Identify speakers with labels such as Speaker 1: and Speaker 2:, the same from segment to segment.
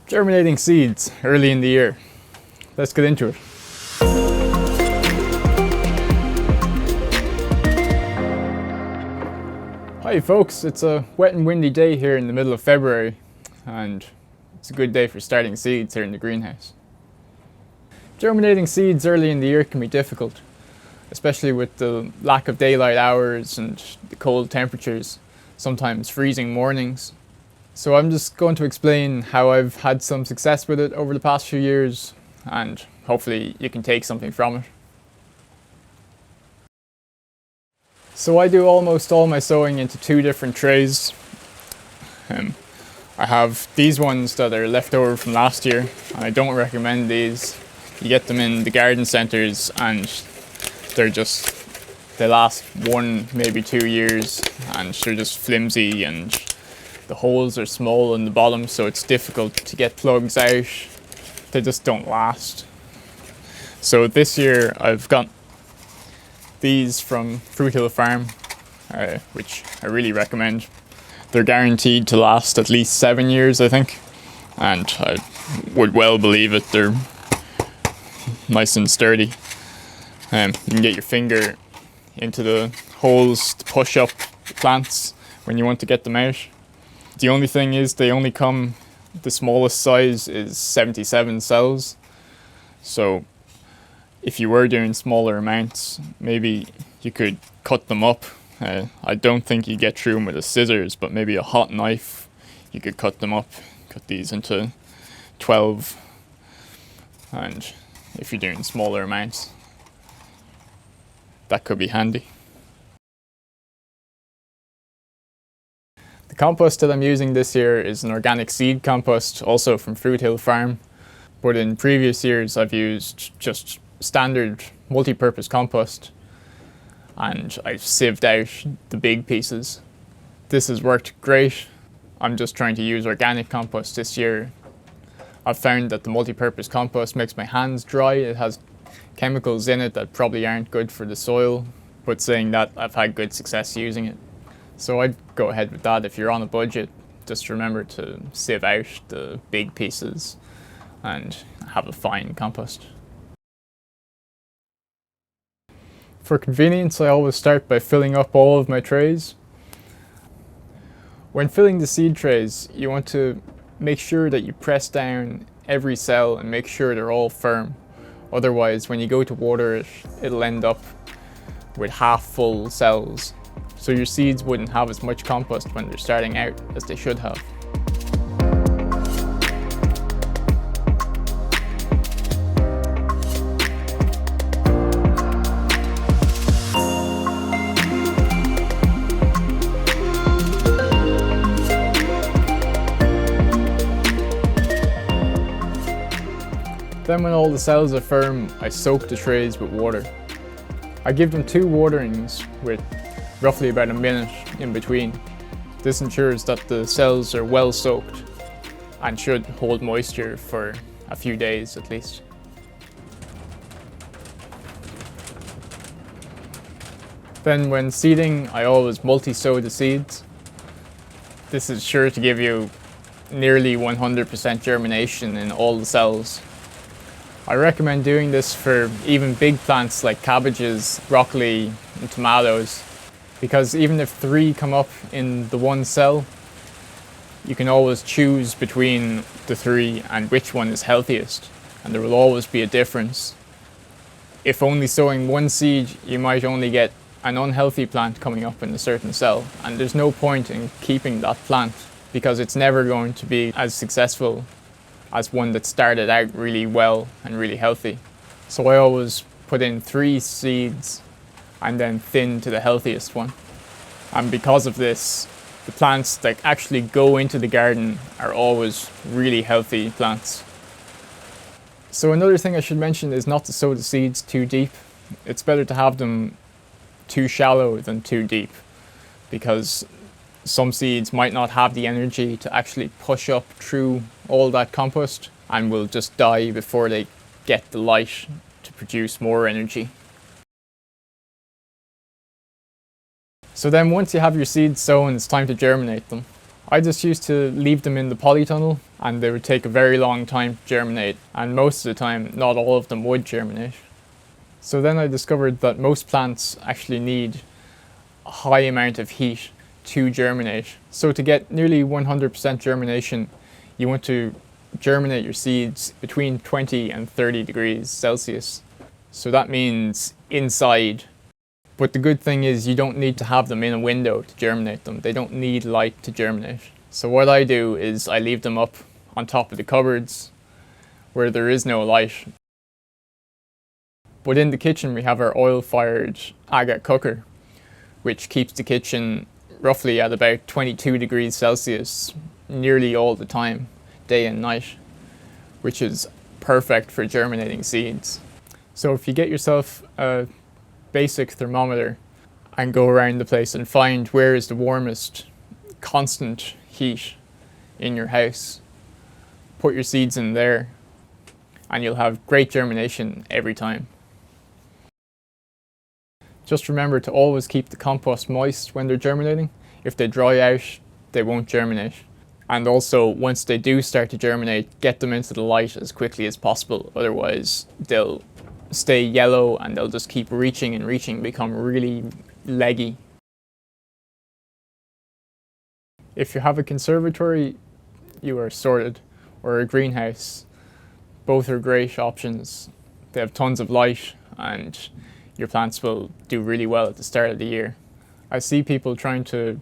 Speaker 1: Germinating seeds early in the year. Let's get into it. Hi folks, it's a wet and windy day here in the middle of February, and it's a good day for starting seeds here in the greenhouse. Germinating seeds early in the year can be difficult, especially with the lack of daylight hours and the cold temperatures, sometimes freezing mornings. So I'm just going to explain how I've had some success with it over the past few years, and hopefully you can take something from it. So I do almost all my sowing into two different trays. I have these ones that are left over from last year, and I don't recommend these. You get them in the garden centres and they last 1, maybe 2 years, and they're just flimsy, and the holes are small in the bottom, so it's difficult to get plugs out. They just don't last. So this year I've got these from Fruit Hill Farm, which I really recommend. They're guaranteed to last at least 7 years, I think, and I would well believe it. They're nice and sturdy. You can get your finger into the holes to push up the plants when you want to get them out. The only thing is they only come, the smallest size is 77 cells. So if you were doing smaller amounts, maybe you could cut them up. I don't think you get through them with a scissors, but maybe a hot knife, you could cut them up, cut these into 12. And if you're doing smaller amounts, that could be handy. The compost that I'm using this year is an organic seed compost, also from Fruit Hill Farm. But in previous years I've used just standard multi-purpose compost, and I've sieved out the big pieces. This has worked great. I'm just trying to use organic compost this year. I've found that the multi-purpose compost makes my hands dry. It has chemicals in it that probably aren't good for the soil, but saying that, I've had good success using it. So I'd go ahead with that. If you're on a budget, just remember to sieve out the big pieces and have a fine compost. For convenience, I always start by filling up all of my trays. When filling the seed trays, you want to make sure that you press down every cell and make sure they're all firm. Otherwise, when you go to water it, it'll end up with half full cells. So your seeds wouldn't have as much compost when they're starting out as they should have. Then when all the cells are firm, I soak the trays with water. I give them 2 waterings with roughly about a minute in between. This ensures that the cells are well soaked and should hold moisture for a few days at least. Then when seeding, I always multi-sow the seeds. This is sure to give you nearly 100% germination in all the cells. I recommend doing this for even big plants like cabbages, broccoli and tomatoes, because even if 3 come up in the one cell, you can always choose between the 3 and which one is healthiest, and there will always be a difference. If only sowing 1 seed, you might only get an unhealthy plant coming up in a certain cell, and there's no point in keeping that plant because it's never going to be as successful as one that started out really well and really healthy. So I always put in 3 seeds and then thin to the healthiest one. And because of this, the plants that actually go into the garden are always really healthy plants. So another thing I should mention is not to sow the seeds too deep. It's better to have them too shallow than too deep, because some seeds might not have the energy to actually push up through all that compost and will just die before they get the light to produce more energy. So then once you have your seeds sown, it's time to germinate them. I just used to leave them in the polytunnel and they would take a very long time to germinate, and most of the time not all of them would germinate. So then I discovered that most plants actually need a high amount of heat to germinate. So to get nearly 100% germination, you want to germinate your seeds between 20 and 30 degrees Celsius. So that means inside. But the good thing is you don't need to have them in a window to germinate them. They don't need light to germinate. So what I do is I leave them up on top of the cupboards where there is no light. But in the kitchen we have our oil-fired agate cooker, which keeps the kitchen roughly at about 22 degrees Celsius nearly all the time, day and night, which is perfect for germinating seeds. So if you get yourself a basic thermometer and go around the place and find where is the warmest constant heat in your house, put your seeds in there and you'll have great germination every time. Just remember to always keep the compost moist when they're germinating. If they dry out, they won't germinate. And also, once they do start to germinate, get them into the light as quickly as possible. Otherwise, they'll stay yellow and they'll just keep reaching and reaching, become really leggy. If you have a conservatory, you are sorted, or a greenhouse. Both are great options. They have tons of light and your plants will do really well at the start of the year. I see people trying to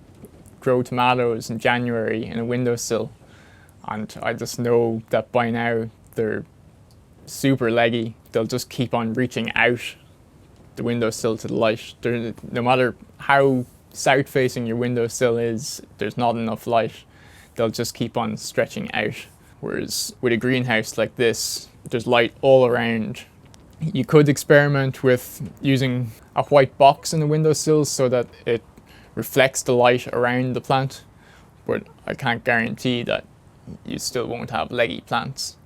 Speaker 1: grow tomatoes in January in a windowsill, and I just know that by now they're super leggy. They'll just keep on reaching out the windowsill to the light. No matter how south facing your windowsill is, there's not enough light. They'll just keep on stretching out. Whereas with a greenhouse like this, there's light all around. You could experiment with using a white box in the windowsill so that it reflects the light around the plant, but I can't guarantee that you still won't have leggy plants.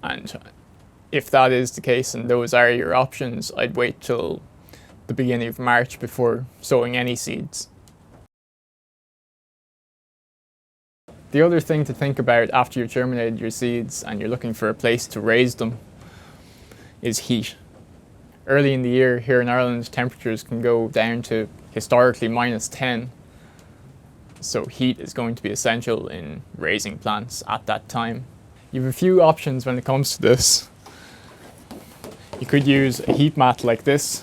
Speaker 1: And if that is the case and those are your options, I'd wait till the beginning of March before sowing any seeds. The other thing to think about after you've germinated your seeds and you're looking for a place to raise them is heat. Early in the year here in Ireland, temperatures can go down to historically -10. So heat is going to be essential in raising plants at that time. You have a few options when it comes to this. You could use a heat mat like this,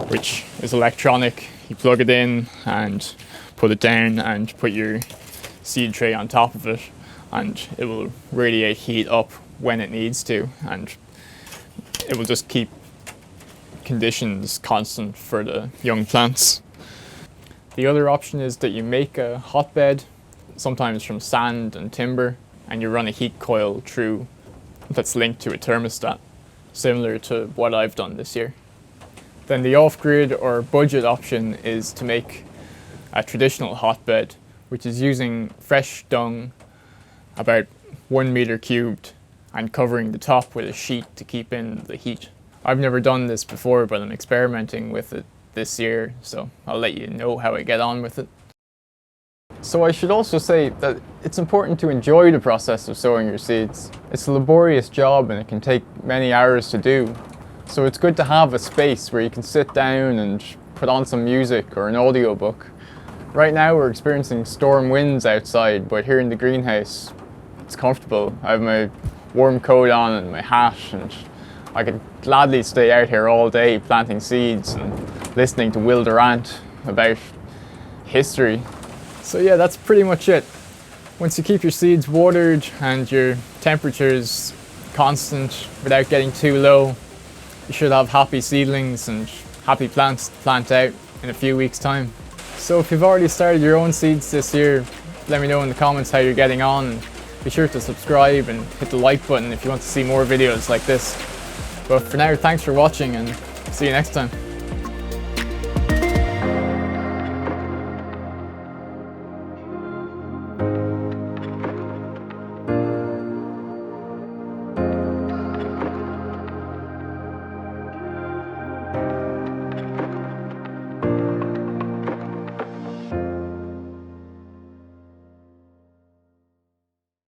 Speaker 1: which is electronic. You plug it in and put it down and put your seed tray on top of it, and it will radiate heat up when it needs to, and it will just keep conditions constant for the young plants. The other option is that you make a hotbed, sometimes from sand and timber, and you run a heat coil through that's linked to a thermostat, similar to what I've done this year. Then the off-grid or budget option is to make a traditional hotbed, which is using fresh dung, about 1 meter cubed, and covering the top with a sheet to keep in the heat. I've never done this before, but I'm experimenting with it this year, so I'll let you know how I get on with it. So I should also say that it's important to enjoy the process of sowing your seeds. It's a laborious job and it can take many hours to do. So it's good to have a space where you can sit down and put on some music or an audiobook. Right now we're experiencing storm winds outside, but here in the greenhouse it's comfortable. I have my warm coat on and my hat, and I could gladly stay out here all day planting seeds and listening to Will Durant about history. So yeah, that's pretty much it. Once you keep your seeds watered and your temperatures constant without getting too low, you should have happy seedlings and happy plants to plant out in a few weeks' time. So if you've already started your own seeds this year, let me know in the comments how you're getting on, and be sure to subscribe and hit the like button if you want to see more videos like this. But for now, thanks for watching and see you next time.